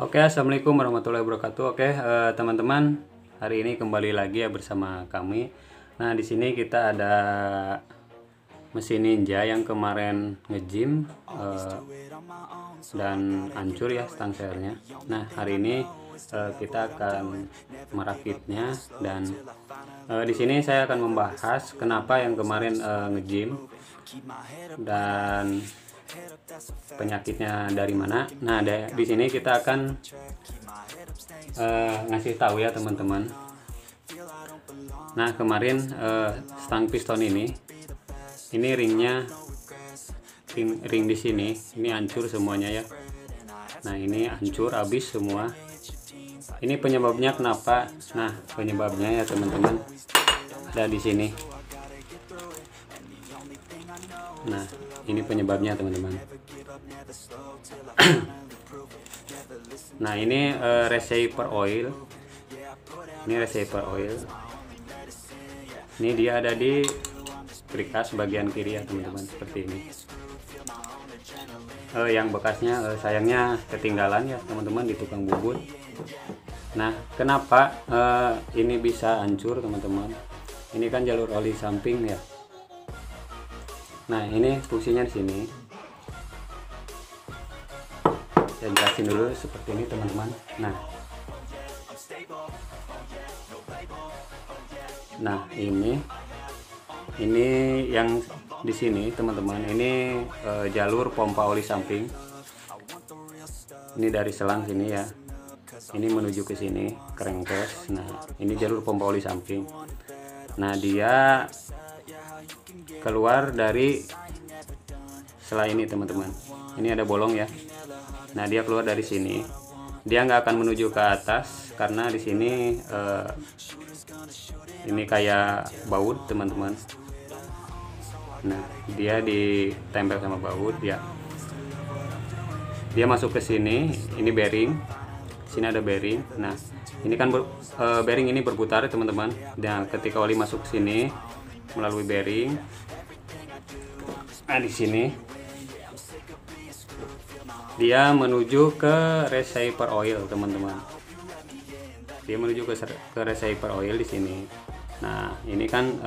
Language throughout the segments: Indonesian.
Oke, assalamualaikum warahmatullahi wabarakatuh. Oke, teman-teman, hari ini kembali lagi ya bersama kami. Nah, di sini kita ada mesin Ninja yang kemarin nge-gym dan hancur ya stang sernya. Nah, hari ini kita akan merakitnya dan di sini saya akan membahas kenapa yang kemarin nge-gym dan penyakitnya dari mana. Nah, di sini kita akan ngasih tahu ya teman-teman. Nah, kemarin stang piston ini ringnya ring di sini ini hancur semuanya ya. Nah, ini hancur habis semua. Ini penyebabnya kenapa? Nah, penyebabnya ya teman-teman ada di sini. Nah, ini penyebabnya teman-teman. Nah, ini receiver oil. Ini receiver oil. Ini dia ada di krikas bagian kiri ya teman-teman, seperti ini. Yang bekasnya sayangnya ketinggalan ya teman-teman di tukang bubut. Nah, kenapa ini bisa hancur teman-teman? Ini kan jalur oli samping ya. Nah, ini fungsinya di sini. Saya jelasin dulu seperti ini teman-teman. Nah, ini yang di sini teman-teman. Ini jalur pompa oli samping. Ini dari selang sini ya. Ini menuju ke sini crankcase. Nah, ini jalur pompa oli samping. Nah, dia keluar dari sela ini teman-teman. Ini ada bolong ya. Nah, dia keluar dari sini. Dia nggak akan menuju ke atas karena di sini ini kayak baut teman-teman. Nah, dia ditempel sama baut ya. Dia masuk ke sini. Ini bearing. Sini ada bearing. Nah, ini kan bearing ini berputar teman-teman. Nah, ketika oli masuk ke sini melalui bearing. Nah, di sini dia menuju ke receiver oil teman-teman. Dia menuju ke receiver oil di sini. Nah, ini kan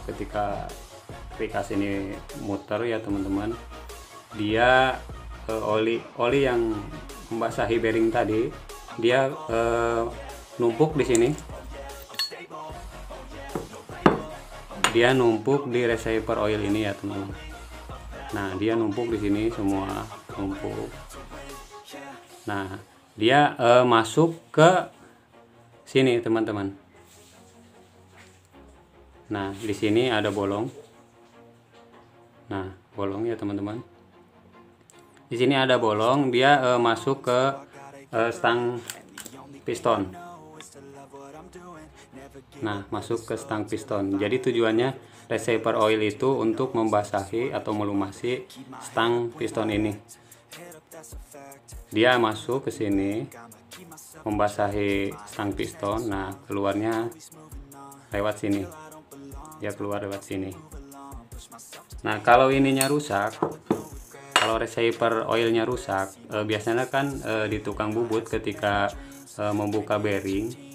ketika krikas ini muter ya teman-teman, dia oli yang membasahi bearing tadi, dia numpuk di sini. Dia numpuk di receiver oil ini ya teman-teman. Nah, dia numpuk di sini semua numpuk. Nah, dia masuk ke sini teman-teman. Nah, di sini ada bolong. Nah, bolong ya teman-teman. Di sini ada bolong, dia masuk ke stang piston. Nah, masuk ke stang piston. Jadi tujuannya receiver oil itu untuk membasahi atau melumasi stang piston ini. Dia masuk ke sini membasahi stang piston. Nah, keluarnya lewat sini. Dia keluar lewat sini. Nah, kalau ininya rusak, kalau receiver oilnya rusak, biasanya kan di tukang bubut ketika membuka bearing.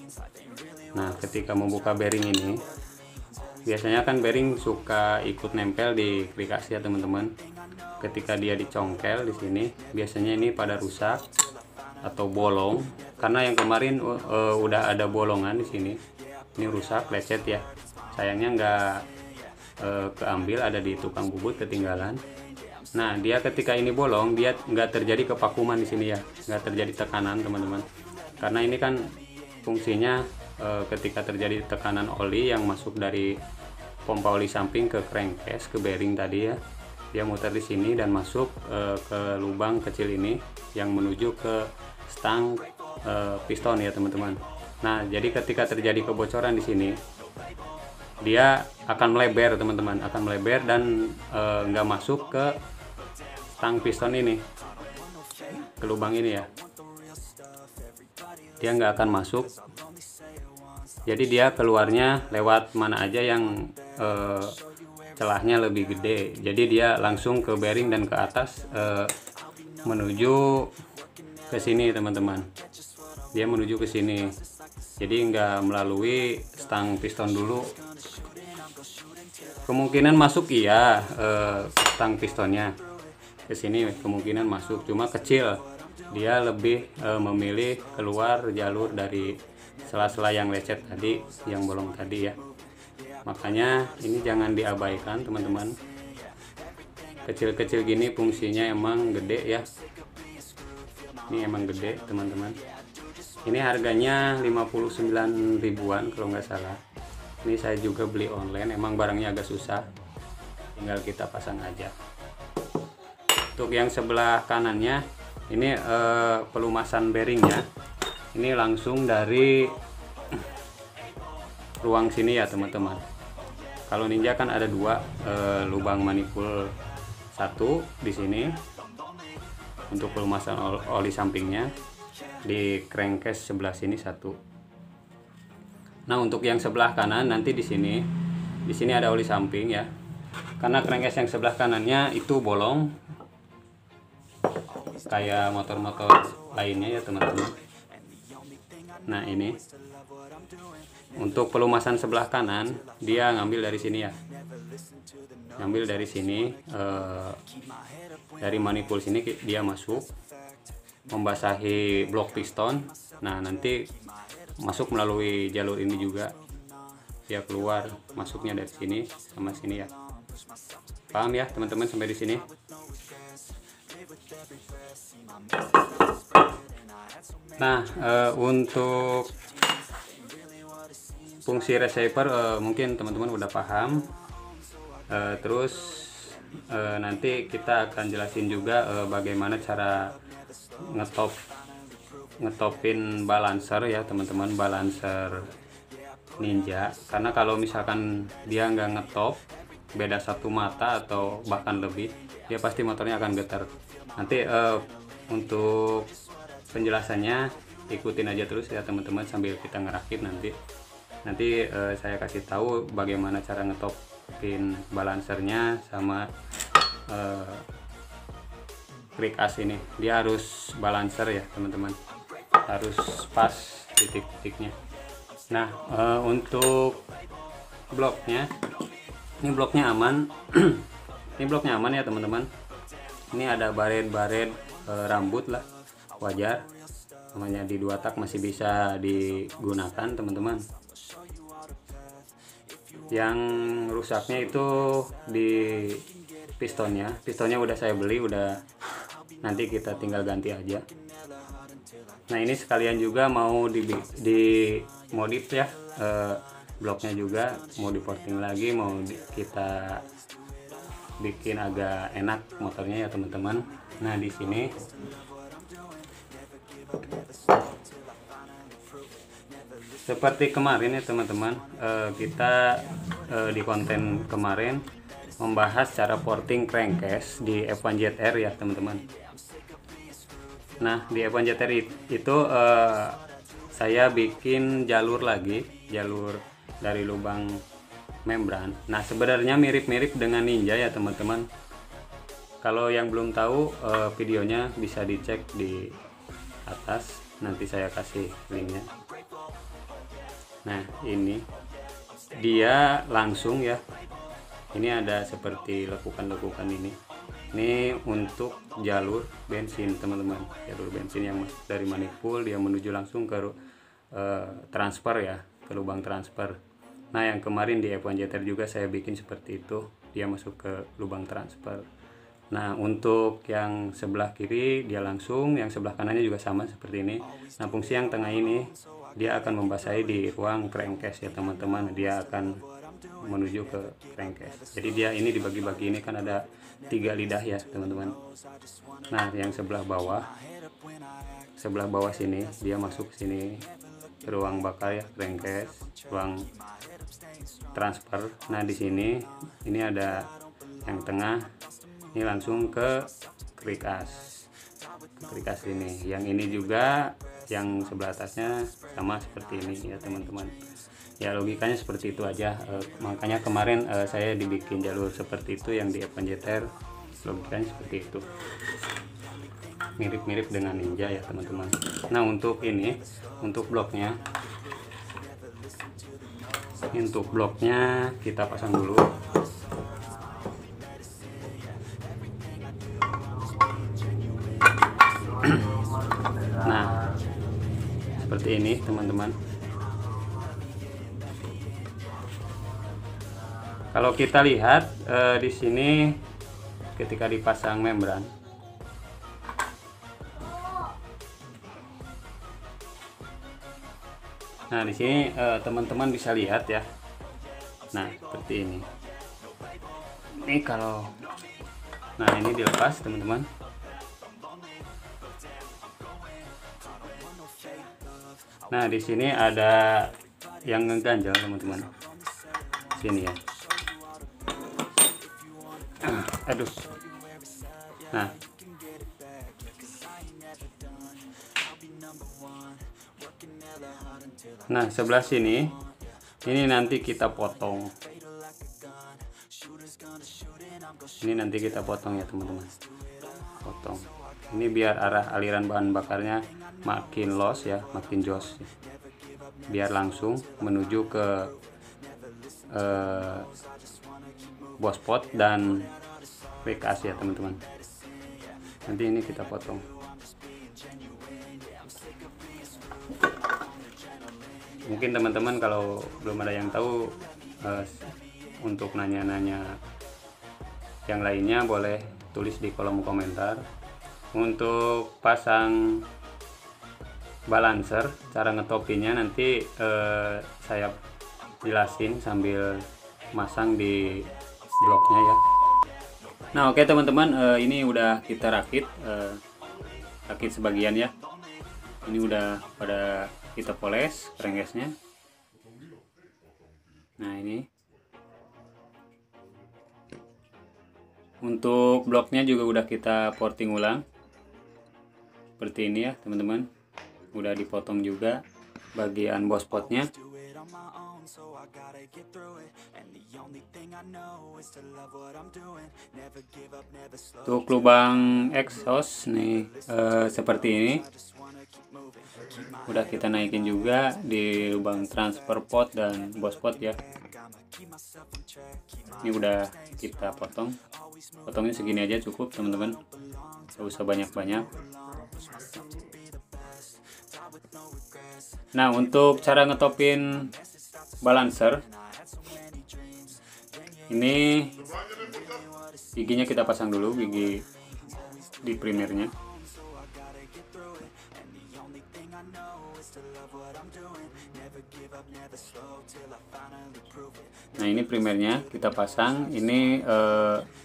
Nah, ketika membuka bearing ini, biasanya kan bearing suka ikut nempel di krikas ya teman-teman. Ketika dia dicongkel di sini, biasanya ini pada rusak atau bolong. Karena yang kemarin udah ada bolongan di sini. Ini rusak, lecet ya. Sayangnya nggak keambil, ada di tukang bubut ketinggalan. Nah, dia ketika ini bolong, dia nggak terjadi kevakuman di sini ya, nggak terjadi tekanan teman-teman. Karena ini kan fungsinya ketika terjadi tekanan oli yang masuk dari pompa oli samping ke crankcase, ke bearing tadi ya, dia muter di sini dan masuk ke lubang kecil ini yang menuju ke stang piston ya teman-teman. Nah, jadi ketika terjadi kebocoran di sini, dia akan melebar teman-teman, akan melebar dan nggak masuk ke stang piston ini, ke lubang ini ya. Dia nggak akan masuk. Jadi dia keluarnya lewat mana aja yang celahnya lebih gede. Jadi dia langsung ke bearing dan ke atas menuju ke sini teman-teman, dia menuju ke sini, jadi nggak melalui stang piston dulu. Kemungkinan masuk iya, stang pistonnya ke sini kemungkinan masuk, cuma kecil, dia lebih memilih keluar jalur dari sela-sela yang lecet tadi, yang bolong tadi ya. Makanya ini jangan diabaikan teman-teman, kecil-kecil gini fungsinya emang gede ya. Ini emang gede teman-teman. Ini harganya 59 ribuan kalau nggak salah. Ini saya juga beli online, emang barangnya agak susah, tinggal kita pasang aja. Untuk yang sebelah kanannya ini pelumasan bearingnya, ini langsung dari ruang sini ya teman-teman. Kalau Ninja kan ada dua lubang manipul, satu di sini untuk pelumasan oli sampingnya, di crankcase sebelah sini satu. Nah untuk yang sebelah kanan nanti di sini ada oli samping ya, karena crankcase yang sebelah kanannya itu bolong kayak motor-motor lainnya ya teman-teman. Nah ini untuk pelumasan sebelah kanan dia ngambil dari sini ya, ngambil dari sini, dari manipul sini dia masuk membasahi blok piston. Nah nanti masuk melalui jalur ini juga, dia keluar masuknya dari sini sama sini ya. Paham ya teman-teman sampai di sini? Nah untuk fungsi receiver mungkin teman-teman udah paham. Terus nanti kita akan jelasin juga bagaimana cara ngetopin balancer ya teman-teman, balancer Ninja. Karena kalau misalkan dia nggak ngetop, beda satu mata atau bahkan lebih, dia pasti motornya akan getar. Nanti untuk penjelasannya ikutin aja terus ya teman-teman sambil kita ngerakit. Nanti saya kasih tahu bagaimana cara ngetopin balancernya sama krik as ini. Dia harus balancer ya teman-teman, harus pas titik-titiknya. Nah untuk bloknya, ini bloknya aman. Ini bloknya aman ya teman-teman. Ini ada baret-baret rambut lah, wajar, namanya di 2 tak masih bisa digunakan teman-teman. Yang rusaknya itu di pistonnya udah saya beli, udah nanti kita tinggal ganti aja. Nah ini sekalian juga mau di modif ya, bloknya juga mau di porting lagi, mau kita bikin agak enak motornya ya teman-teman. Nah di sini seperti kemarin ya teman-teman, kita di konten kemarin membahas cara porting crankcase di F1ZR ya teman-teman. Nah di F1ZR itu saya bikin jalur lagi, jalur dari lubang membran. Nah sebenarnya mirip-mirip dengan Ninja ya teman-teman. Kalau yang belum tahu videonya bisa dicek di atas, nanti saya kasih linknya. Nah ini dia langsung ya, ini ada seperti lekukan-lekukan ini untuk jalur bensin teman-teman, jalur bensin yang dari manipul dia menuju langsung ke transfer ya, ke lubang transfer. Nah yang kemarin di F1ZR juga saya bikin seperti itu, dia masuk ke lubang transfer. Nah untuk yang sebelah kiri dia langsung, yang sebelah kanannya juga sama seperti ini. Nah fungsi yang tengah ini dia akan membasahi di ruang crankcase ya teman-teman, dia akan menuju ke crankcase. Jadi dia ini dibagi-bagi, ini kan ada 3 lidah ya teman-teman. Nah yang sebelah bawah sini dia masuk sini ke ruang bakar ya, crankcase, ruang transfer. Nah di sini ini ada yang tengah, ini langsung ke krik as ini. Yang ini juga yang sebelah atasnya sama seperti ini ya teman-teman. Ya logikanya seperti itu aja, makanya kemarin saya dibikin jalur seperti itu yang di F1ZR, logikanya seperti itu. mirip-mirip dengan Ninja ya teman-teman. Nah untuk ini, untuk bloknya kita pasang dulu. Nah seperti ini teman-teman. Kalau kita lihat di sini ketika dipasang membran, nah di sini teman-teman bisa lihat ya. Nah seperti ini. Ini kalau, nah ini dilepas teman-teman. Nah di sini ada yang ngeganjel teman-teman. Sini ya. Aduh. Nah sebelah sini ini nanti kita potong. Ini nanti kita potong ya teman-teman. Potong. Ini biar arah aliran bahan bakarnya makin los ya, makin jos. Biar langsung menuju ke bospot dan WKS ya teman-teman. Nanti ini kita potong. Mungkin teman-teman kalau belum ada yang tahu, untuk nanya-nanya yang lainnya boleh tulis di kolom komentar. Untuk pasang balancer, cara ngetopinya nanti saya jelasin sambil masang di bloknya ya. Nah oke teman-teman, ini udah kita rakit sebagian ya. Ini udah pada kita poles crankcase-nya. Nah ini untuk bloknya juga udah kita porting ulang seperti ini ya teman-teman. Udah dipotong juga bagian bospotnya. Untuk lubang exhaust nih seperti ini udah kita naikin juga di lubang transfer pot dan bospot ya. Ini udah kita potongnya segini aja cukup teman-teman, gak usah banyak-banyak. Nah untuk cara ngetopin balancer, ini giginya kita pasang dulu, gigi di primernya. Nah ini primernya kita pasang, ini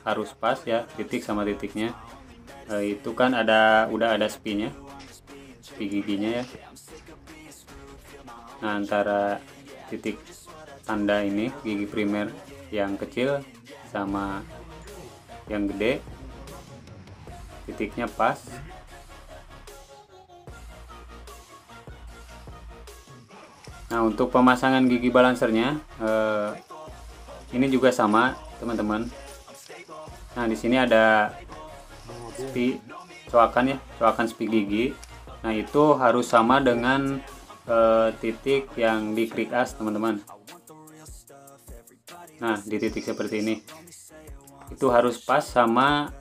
harus pas ya, titik sama titiknya. Itu kan udah ada spinya, spi giginya ya. Nah antara titik tanda ini gigi primer yang kecil sama yang gede, titiknya pas. Nah untuk pemasangan gigi balancernya ini juga sama teman-teman. Nah di sini ada spi coakan ya, coakan spi gigi. Nah itu harus sama dengan titik yang di krik as teman-teman. Nah di titik seperti ini itu harus pas sama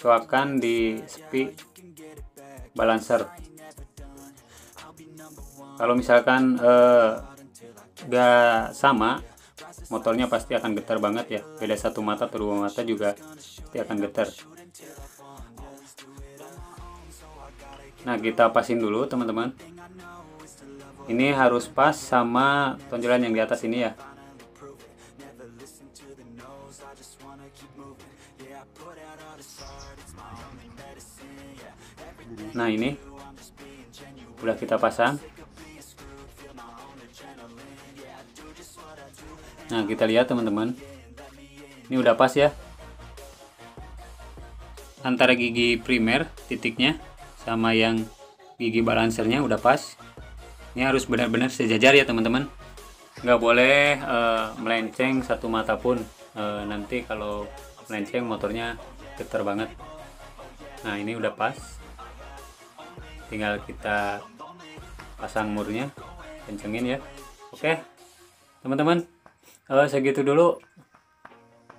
coakan di spi balancer. Kalau misalkan gak sama, motornya pasti akan getar banget ya. Beda satu mata atau dua mata juga pasti akan getar. Nah kita pasin dulu teman-teman. Ini harus pas sama tonjolan yang di atas ini ya. Nah ini udah kita pasang. Nah kita lihat teman-teman, ini udah pas ya. Antara gigi primer titiknya sama yang gigi balancernya udah pas. Ini harus benar-benar sejajar ya teman-teman, nggak boleh melenceng satu mata pun. Nanti kalau melenceng motornya getar banget. Nah ini udah pas, tinggal kita pasang murnya, kencengin ya. Oke teman-teman, segitu dulu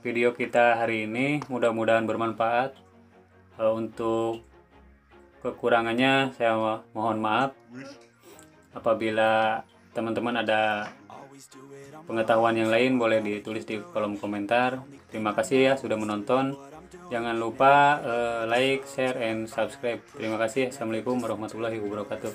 video kita hari ini, mudah-mudahan bermanfaat. Untuk kekurangannya saya mohon maaf. Apabila teman-teman ada pengetahuan yang lain boleh ditulis di kolom komentar. Terima kasih ya sudah menonton. Jangan lupa like, share, and subscribe. Terima kasih. Assalamualaikum warahmatullahi wabarakatuh.